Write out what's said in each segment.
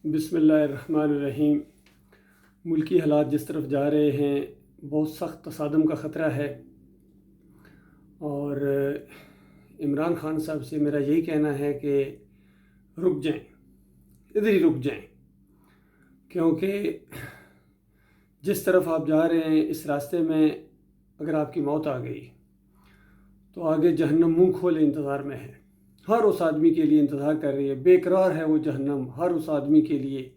بسم اللہ الرحمن الرحیم۔ ملکی حالات جس طرف جا رہے ہیں بہت سخت تصادم کا خطرہ ہے، اور عمران خان صاحب سے میرا یہی کہنا ہے کہ رک جائیں، ادھر ہی رک جائیں، کیونکہ جس طرف آپ جا رہے ہیں اس راستے میں اگر آپ کی موت آ گئی تو آگے جہنم منہ کھولے انتظار میں ہے، ہر اس آدمی کے لیے انتظار کر رہی ہے، بے قرار ہے وہ جہنم ہر اس آدمی کے لیے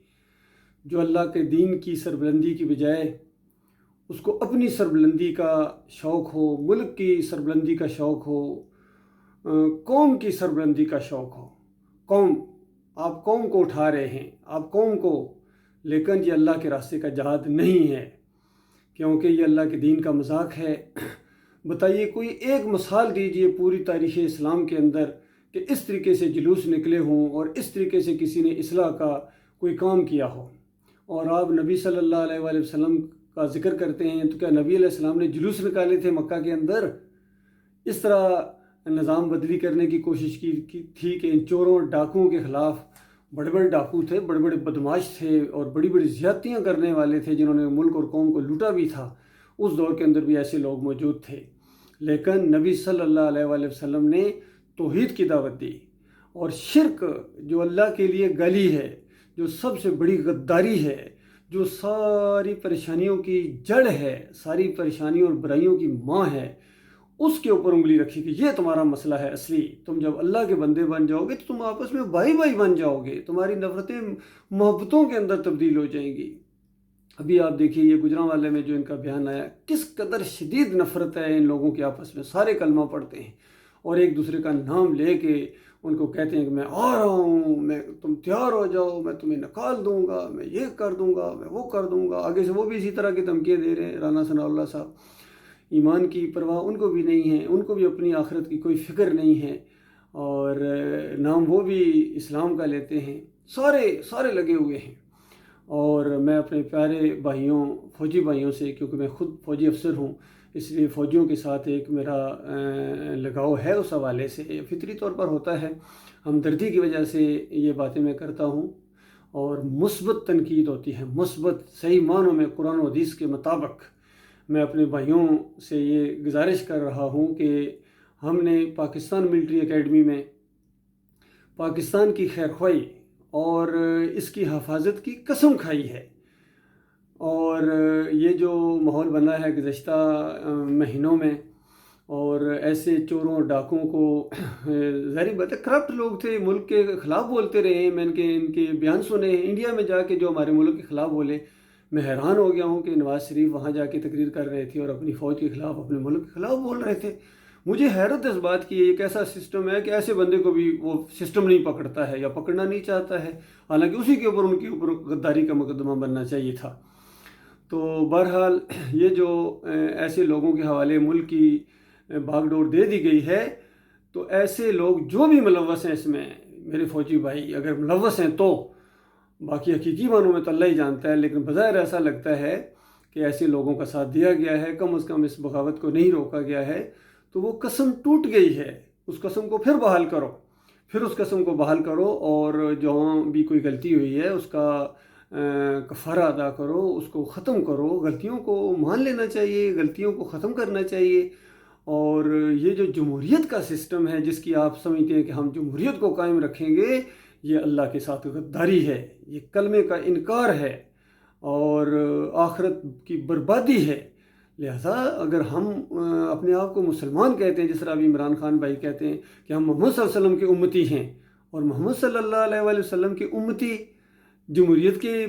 جو اللہ کے دین کی سربلندی کی بجائے اس کو اپنی سربلندی کا شوق ہو، ملک کی سربلندی کا شوق ہو، قوم کی سربلندی کا شوق ہو۔ آپ قوم کو اٹھا رہے ہیں، آپ قوم کو، لیکن یہ اللہ کے راستے کا جہاد نہیں ہے، کیونکہ یہ اللہ کے دین کا مذاق ہے۔ بتائیے، کوئی ایک مثال دیجئے پوری تاریخ اسلام کے اندر کہ اس طریقے سے جلوس نکلے ہوں اور اس طریقے سے کسی نے اصلاح کا کوئی کام کیا ہو۔ اور آپ نبی صلی اللہ علیہ وآلہ وسلم کا ذکر کرتے ہیں، تو کیا نبی علیہ السلام نے جلوس نکالے تھے مکہ کے اندر؟ اس طرح نظام بدلی کرنے کی کوشش کی تھی کہ ان چوروں ڈاکوؤں کے خلاف، بڑے بڑے ڈاکو تھے، بڑے بڑے بدماش تھے اور بڑی بڑی زیادتیاں کرنے والے تھے، جنہوں نے ملک اور قوم کو لوٹا بھی تھا۔ اس دور کے اندر بھی ایسے لوگ موجود تھے، لیکن نبی صلی اللہ علیہ وآلہ وسلم نے توحید کی دعوت دی، اور شرک جو اللہ کے لیے گالی ہے، جو سب سے بڑی غداری ہے، جو ساری پریشانیوں کی جڑ ہے، ساری پریشانیوں اور برائیوں کی ماں ہے، اس کے اوپر انگلی رکھی کہ یہ تمہارا مسئلہ ہے اصلی۔ تم جب اللہ کے بندے بن جاؤ گے تو تم آپس میں بھائی بھائی بن جاؤ گے، تمہاری نفرتیں محبتوں کے اندر تبدیل ہو جائیں گی۔ ابھی آپ دیکھیے یہ گجرانوالے میں جو ان کا بیان آیا، کس قدر شدید نفرت ہے ان لوگوں کے آپس میں، سارے کلمہ پڑھتے ہیں اور ایک دوسرے کا نام لے کے ان کو کہتے ہیں کہ میں آ رہا ہوں، تم تیار ہو جاؤ، میں تمہیں نکال دوں گا، میں یہ کر دوں گا، میں وہ کر دوں گا۔ آگے سے وہ بھی اسی طرح کی دھمکیاں دے رہے ہیں۔ رانا ثناء اللہ صاحب، ایمان کی پرواہ ان کو بھی نہیں ہے، ان کو بھی اپنی آخرت کی کوئی فکر نہیں ہے، اور نام وہ بھی اسلام کا لیتے ہیں، سارے لگے ہوئے ہیں۔ اور میں اپنے پیارے بھائیوں، فوجی بھائیوں سے، کیونکہ میں خود فوجی افسر ہوں، اس لیے فوجیوں کے ساتھ ایک میرا لگاؤ ہے، اس حوالے سے فطری طور پر ہوتا ہے، ہمدردی کی وجہ سے یہ باتیں میں کرتا ہوں، اور مثبت تنقید ہوتی ہے، مثبت صحیح معنوں میں قرآن و حدیث کے مطابق۔ میں اپنے بھائیوں سے یہ گزارش کر رہا ہوں کہ ہم نے پاکستان ملٹری اکیڈمی میں پاکستان کی خیرخواہی اور اس کی حفاظت کی قسم کھائی ہے، اور یہ جو ماحول بنا ہے گزشتہ مہینوں میں، اور ایسے چوروں ڈاکوؤں کو، ظاہری بات ہے کرپٹ لوگ تھے، ملک کے خلاف بولتے رہے ہیں، میں ان کے بیان سنے ہیں انڈیا میں جا کے، جو ہمارے ملک کے خلاف بولے۔ میں حیران ہو گیا ہوں کہ نواز شریف وہاں جا کے تقریر کر رہے تھے اور اپنی فوج کے خلاف، اپنے ملک کے خلاف بول رہے تھے۔ مجھے حیرت اس بات کی ہے، ایک ایسا سسٹم ہے کہ ایسے بندے کو بھی وہ سسٹم نہیں پکڑتا ہے یا پکڑنا نہیں چاہتا ہے، حالانکہ اسی کے اوپر ان کے اوپر غداری کا مقدمہ بننا چاہیے تھا۔ تو بہرحال یہ جو ایسے لوگوں کے حوالے ملک کی بھاگ ڈور دے دی گئی ہے، تو ایسے لوگ جو بھی ملوث ہیں اس میں، میرے فوجی بھائی اگر ملوث ہیں تو، باقی حقیقی معنوں میں تو اللہ ہی جانتا ہے، لیکن بظاہر ایسا لگتا ہے کہ ایسے لوگوں کا ساتھ دیا گیا ہے، کم از کم اس بغاوت کو نہیں روکا گیا ہے، تو وہ قسم ٹوٹ گئی ہے، اس قسم کو پھر بحال کرو، پھر اس قسم کو بحال کرو، اور جہاں بھی کوئی غلطی ہوئی ہے اس کا کفارہ ادا کرو، اس کو ختم کرو، غلطیوں کو مان لینا چاہیے، غلطیوں کو ختم کرنا چاہیے۔ اور یہ جو جمہوریت کا سسٹم ہے، جس کی آپ سمجھتے ہیں کہ ہم جمہوریت کو قائم رکھیں گے، یہ اللہ کے ساتھ غداری ہے، یہ کلمے کا انکار ہے، اور آخرت کی بربادی ہے۔ لہذا اگر ہم اپنے آپ کو مسلمان کہتے ہیں، جس طرح ابھی عمران خان بھائی کہتے ہیں کہ ہم محمد صلی اللہ علیہ وسلم کے امتی ہیں، اور محمد صلی اللہ علیہ وآلہ وسلم کے امتی جمہوریت کے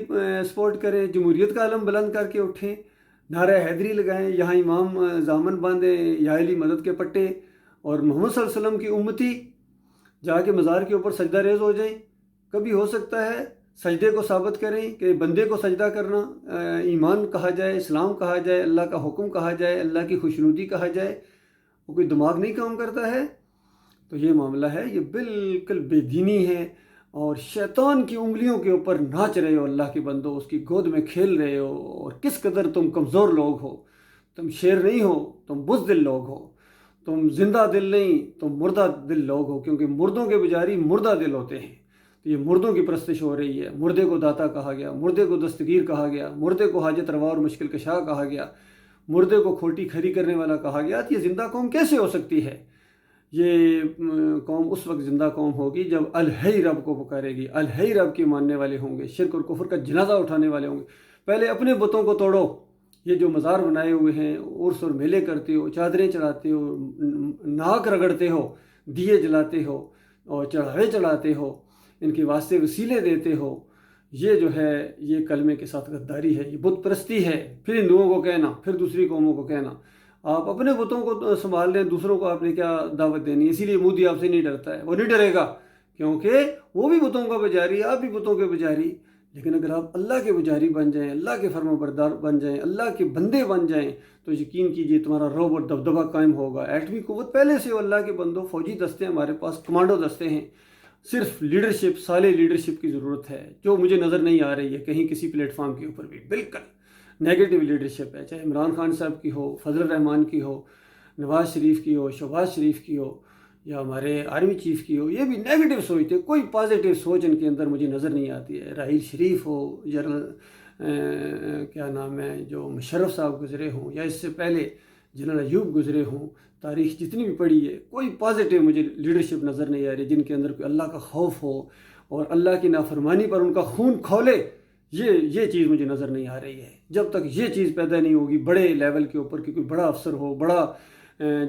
سپورٹ کریں، جمہوریت کا علم بلند کر کے اٹھیں، نعرہ حیدری لگائیں، یہاں امام دامن باندھیں، یا علی مدد کے پٹے، اور محمد صلی اللہ علیہ وسلم کی امتی جا کے مزار کے اوپر سجدہ ریز ہو جائیں۔ کبھی ہو سکتا ہے سجدے کو ثابت کریں کہ بندے کو سجدہ کرنا ایمان کہا جائے، اسلام کہا جائے، اللہ کا حکم کہا جائے، اللہ کی خوشنودی کہا جائے، وہ کوئی دماغ نہیں کام کرتا ہے، تو یہ معاملہ ہے، یہ بالکل بے دینی ہے، اور شیطان کی انگلیوں کے اوپر ناچ رہے ہو اللہ کے بندو، اس کی گود میں کھیل رہے ہو، اور کس قدر تم کمزور لوگ ہو، تم شیر نہیں ہو، تم بزدل لوگ ہو، تم زندہ دل نہیں، تم مردہ دل لوگ ہو، کیونکہ مردوں کے بجاری مردہ دل ہوتے ہیں۔ تو یہ مردوں کی پرستش ہو رہی ہے. مردے کو داتا کہا گیا, مردے کو دستگیر کہا گیا, مردے کو حاجت روا اور مشکل کشا کہا گیا, مردے کو کھوٹی کھری کرنے والا کہا گیا. تو یہ زندہ قوم کیسے ہو سکتی ہے؟ یہ قوم اس وقت زندہ قوم ہوگی جب الہی رب کو پکارے گی, الہی رب کے ماننے والے ہوں گے, شرک اور کفر کا جنازہ اٹھانے والے ہوں گے. پہلے اپنے بتوں کو توڑو. یہ جو مزار بنائے ہوئے ہیں, عرس اور میلے کرتے ہو, چادریں چڑھاتے ہو, ناک رگڑتے ہو, دیے جلاتے ہو اور چڑھاوے چڑھاتے ہو, ان کے واسطے وسیلے دیتے ہو, یہ جو ہے یہ کلمے کے ساتھ غداری ہے, یہ بت پرستی ہے. پھر ہندوؤں کو کہنا, پھر دوسری قوموں کو کہنا. آپ اپنے بتوں کو سنبھال لیں, دوسروں کو آپ نے کیا دعوت دینی ہے؟ اسی لیے مودی آپ سے نہیں ڈرتا ہے, وہ نہیں ڈرے گا کیونکہ وہ بھی بتوں کا پجاری, آپ بھی بتوں کے پجاری. لیکن اگر آپ اللہ کے پجاری بن جائیں, اللہ کے فرما بردار بن جائیں, اللہ کے بندے بن جائیں, تو یقین کیجئے تمہارا رعب اور دبدبہ قائم ہوگا. ایٹمی قوت پہلے سے ہو اللہ کے بندوں, فوجی دستے ہمارے پاس, کمانڈو دستے ہیں. صرف لیڈرشپ, صالح لیڈرشپ کی ضرورت ہے, جو مجھے نظر نہیں آ رہی ہے کہیں کسی پلیٹ فارم کے اوپر بھی. بالکل نیگیٹو لیڈرشپ ہے, چاہے عمران خان صاحب کی ہو, فضل الرحمان کی ہو, نواز شریف کی ہو, شہباز شریف کی ہو, یا ہمارے آرمی چیف کی ہو. یہ بھی نیگیٹو سوچتے, کوئی پازیٹیو سوچ ان کے اندر مجھے نظر نہیں آتی ہے. راحیل شریف ہو, جنرل کیا نام ہے جو مشرف صاحب گزرے ہوں, یا اس سے پہلے جنرل ایوب گزرے ہوں, تاریخ جتنی بھی پڑھی ہے, کوئی پازیٹیو مجھے لیڈرشپ نظر نہیں آ رہی جن کے اندر کوئی اللہ کا خوف ہو اور اللہ کی نافرمانی پر ان کا خون کھولے. یہ چیز مجھے نظر نہیں آ رہی ہے. جب تک یہ چیز پیدا نہیں ہوگی بڑے لیول کے اوپر کہ کوئی بڑا افسر ہو, بڑا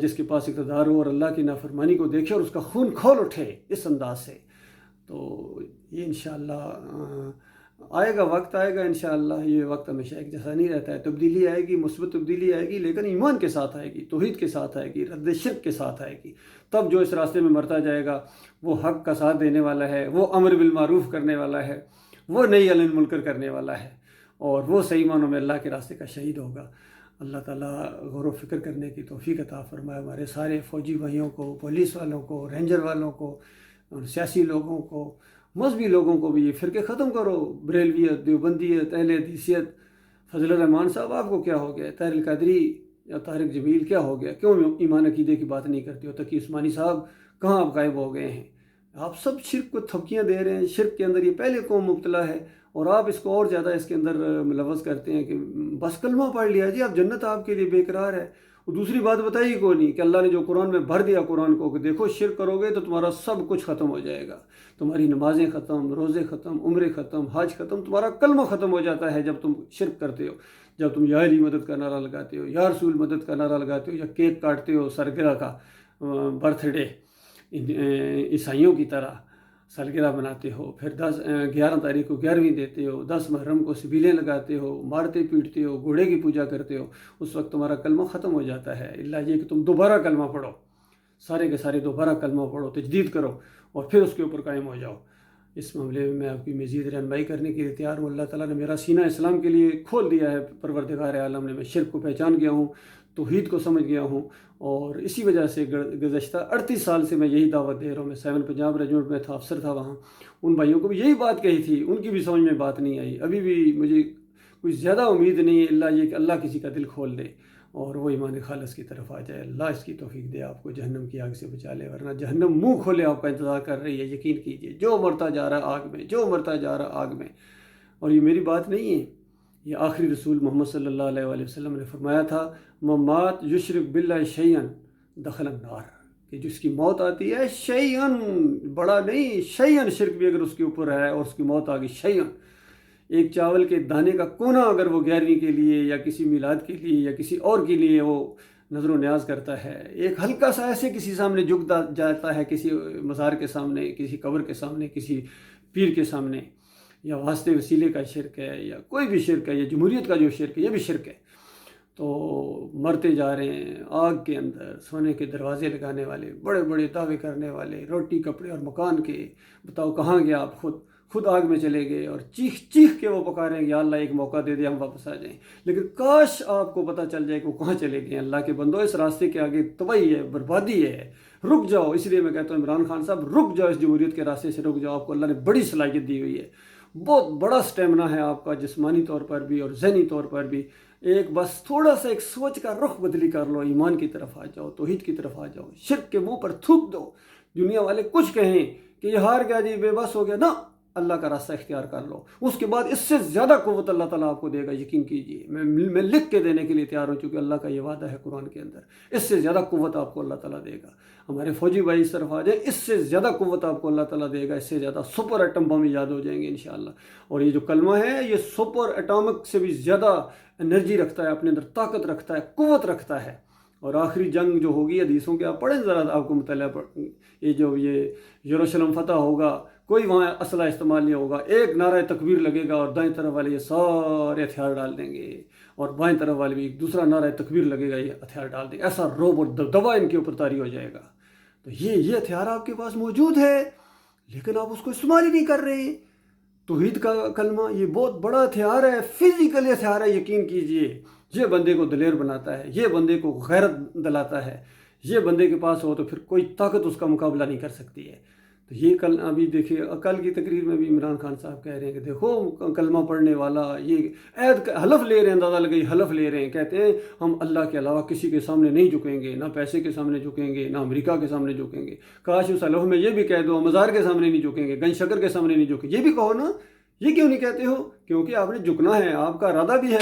جس کے پاس اقتدار ہو اور اللہ کی نافرمانی کو دیکھے اور اس کا خون کھول اٹھے اس انداز سے, تو یہ انشاءاللہ آئے گا, وقت آئے گا انشاءاللہ. یہ وقت ہمیشہ ایک جیسا نہیں رہتا ہے, تبدیلی آئے گی, مثبت تبدیلی آئے گی, لیکن ایمان کے ساتھ آئے گی, توحید کے ساتھ آئے گی, رد شرک کے ساتھ آئے گی. تب جو اس راستے میں مرتا جائے گا وہ حق کا ساتھ دینے والا ہے, وہ امر بالمعروف کرنے والا ہے, وہ نہی عن المنکر کرنے والا ہے, اور وہ صحیح معنوں میں اللہ کے راستے کا شہید ہوگا. اللہ تعالیٰ غور و فکر کرنے کی توفیق عطا فرمائے ہمارے سارے فوجی بھائیوں کو, پولیس والوں کو, رینجر والوں کو, سیاسی لوگوں کو, مذہبی لوگوں کو بھی. یہ فرقے ختم کرو, بریلویت, دیوبندیت, اہل حدیثیت. فضل الرحمان صاحب آپ کو کیا ہو گیا؟ طاہر القادری یا طارق جمیل کیا ہو گیا؟ کیوں ایمان عقیدے کی بات نہیں کرتے ہو؟ تقی عثمانی صاحب کہاں آپ غائب ہو گئے ہیں؟ آپ سب شرک کو تھپکیاں دے رہے ہیں. شرک کے اندر یہ پہلے قوم مبتلا ہے, اور آپ اس کو اور زیادہ اس کے اندر ملوث کرتے ہیں کہ بس کلمہ پڑھ لیا جی, اب جنت آپ کے لیے بے قرار ہے. اور دوسری بات بتائی کو نہیں کہ اللہ نے جو قرآن میں بھر دیا قرآن کو, کہ دیکھو شرک کرو گے تو تمہارا سب کچھ ختم ہو جائے گا. تمہاری نمازیں ختم, روزے ختم, عمرے ختم, حج ختم, تمہارا کلمہ ختم ہو جاتا ہے جب تم شرک کرتے ہو. جب تم یا علی مدد کا نعرہ لگاتے ہو, یا رسول مدد کا نعرہ لگاتے ہو, یا کیک کاٹتے ہو سالگرہ کا, برتھ ڈے عیسائیوں کی طرح سالگرہ مناتے ہو, پھر 11 تاریخ کو 11ویں دیتے ہو, 10 محرم کو سبیلیں لگاتے ہو, مارتے پیٹتے ہو, گھوڑے کی پوجا کرتے ہو, اس وقت تمہارا کلمہ ختم ہو جاتا ہے. اللہ یہ کہ تم دوبارہ کلمہ پڑھو, سارے کے سارے دوبارہ کلمہ پڑھو, تجدید کرو, اور پھر اس کے اوپر قائم ہو جاؤ. اس معاملے میں آپ کی مزید رہنمائی کرنے کے لیے تیار ہوں. اللہ تعالیٰ نے میرا سینہ اسلام کے لیے کھول دیا ہے. پروردگار عالم نے, میں شرک کو پہچان گیا ہوں, توحید کو سمجھ گیا ہوں, اور اسی وجہ سے گزشتہ 38 سال سے میں یہی دعوت دے رہا ہوں. میں 7 پنجاب ریجمنٹ میں تھا, افسر تھا وہاں. ان بھائیوں کو بھی یہی بات کہی تھی, ان کی بھی سمجھ میں بات نہیں آئی. ابھی بھی مجھے کوئی زیادہ امید نہیں ہے, اللہ یہ کہ اللہ کسی کا دل کھول دے اور وہ ایمان خالص کی طرف آ جائے. اللہ اس کی توفیق دے, آپ کو جہنم کی آگ سے بچا لے, ورنہ جہنم منہ کھولے آپ کا انتظار کر رہی ہے. یقین کیجئے, جو مرتا جا رہا آگ میں, جو مرتا جا رہا آگ میں. اور یہ میری بات نہیں ہے, یہ آخری رسول محمد صلی اللہ علیہ وآلہ وسلم نے فرمایا تھا, ممات یشرک باللہ شیئن دخل النار, کہ جس کی موت آتی ہے شیئن, بڑا نہیں, شیئن شرک بھی اگر اس کے اوپر ہے اور اس کی موت آ گئی, شیئن ایک چاول کے دانے کا کونا اگر وہ 11ویں کے لیے یا کسی میلاد کے لیے یا کسی اور کے لیے وہ نظر و نیاز کرتا ہے, ایک ہلکا سا ایسے کسی سامنے جھک جاتا ہے, کسی مزار کے سامنے, کسی قبر کے سامنے, کسی پیر کے سامنے, یا واسطے وسیلے کا شرک ہے, یا کوئی بھی شرک ہے, یا جمہوریت کا جو شرک ہے, یہ بھی شرک ہے. تو مرتے جا رہے ہیں آگ کے اندر, سونے کے دروازے لگانے والے, بڑے بڑے دعوے کرنے والے, روٹی کپڑے اور مکان کے, بتاؤ کہاں گیا آپ؟ خود آگ میں چلے گئے, اور چیخ چیخ کے وہ پکاریں یا اللہ ایک موقع دے دے ہم واپس آ جائیں. لیکن کاش آپ کو پتہ چل جائے کہ وہ کہاں چلے گئے. اللہ کے بندو, اس راستے کے آگے تباہی ہے, بربادی ہے, رک جاؤ. اس لیے میں کہتا ہوں عمران خان صاحب رک جاؤ, اس جمہوریت کے راستے سے رک جاؤ. آپ کو اللہ نے بڑی صلاحیت دی ہوئی ہے, بہت بڑا سٹیمنا ہے آپ کا, جسمانی طور پر بھی اور ذہنی طور پر بھی. ایک بس تھوڑا سا ایک سوچ کا رخ بدلی کر لو, ایمان کی طرف آ جاؤ, توحید کی طرف آ جاؤ, شرک کے منہ پر تھوک دو. دنیا والے کچھ کہیں کہ یہ ہار گیا جی, بے بس ہو گیا, نا, اللہ کا راستہ اختیار کر لو، اس کے بعد اس سے زیادہ قوت اللہ تعالیٰ آپ کو دے گا، یقین کیجئے۔ میں لکھ کے دینے کے لیے تیار ہوں، چونکہ اللہ کا یہ وعدہ ہے قرآن کے اندر، اس سے زیادہ قوت آپ کو اللہ تعالیٰ دے گا۔ ہمارے فوجی بھائی اس طرف آ جائیں، اس سے زیادہ قوت آپ کو اللہ تعالیٰ دے گا، اس سے زیادہ سپر ایٹم بم ایجاد ہو جائیں گے انشاءاللہ۔ اور یہ جو کلمہ ہے یہ سپر ایٹامک سے بھی زیادہ انرجی رکھتا ہے، اپنے اندر طاقت رکھتا ہے، قوت رکھتا ہے۔ اور آخری جنگ جو ہوگی حدیثوں کے آپ پڑھیں ذرا، آپ کو مطالعہ یہ یروشلم فتح ہوگا، کوئی وہاں اسلحہ استعمال نہیں ہوگا، ایک نعرہ تکبیر لگے گا اور دائیں طرف والے یہ سارے ہتھیار ڈال دیں گے، اور بائیں طرف والے بھی ایک دوسرا نعرہ تکبیر لگے گا، یہ ہتھیار ڈال دیں گے، ایسا روب اور دبدبا ان کے اوپر طاری ہو جائے گا۔ تو یہ ہتھیار آپ کے پاس موجود ہے، لیکن آپ اس کو استعمال ہی نہیں کر رہے۔ توحید کا کلمہ یہ بہت بڑا ہتھیار ہے، فزیکل ہتھیار ہے، یقین کیجئے۔ یہ بندے کو دلیر بناتا ہے، یہ بندے کو غیرت دلاتا ہے، یہ بندے کے پاس ہو تو پھر کوئی طاقت اس کا مقابلہ نہیں کر سکتی ہے۔ تو یہ ابھی دیکھیے کل کی تقریر میں بھی عمران خان صاحب کہہ رہے ہیں کہ دیکھو کلمہ پڑھنے والا یہ عہد حلف لے رہے ہیں، اندازہ لگائی حلف لے رہے ہیں، کہتے ہیں ہم اللہ کے علاوہ کسی کے سامنے نہیں جھکیں گے، نہ پیسے کے سامنے جھکیں گے، نہ امریکہ کے سامنے جھکیں گے۔ کاش اس حلف میں یہ بھی کہہ دو مزار کے سامنے نہیں جھکیں گے، گنج شکر کے سامنے نہیں جھکیں گے، یہ بھی کہو نا۔ یہ کیوں نہیں کہتے ہو؟ کیونکہ آپ نے جھکنا ہے، آپ کا ارادہ بھی ہے۔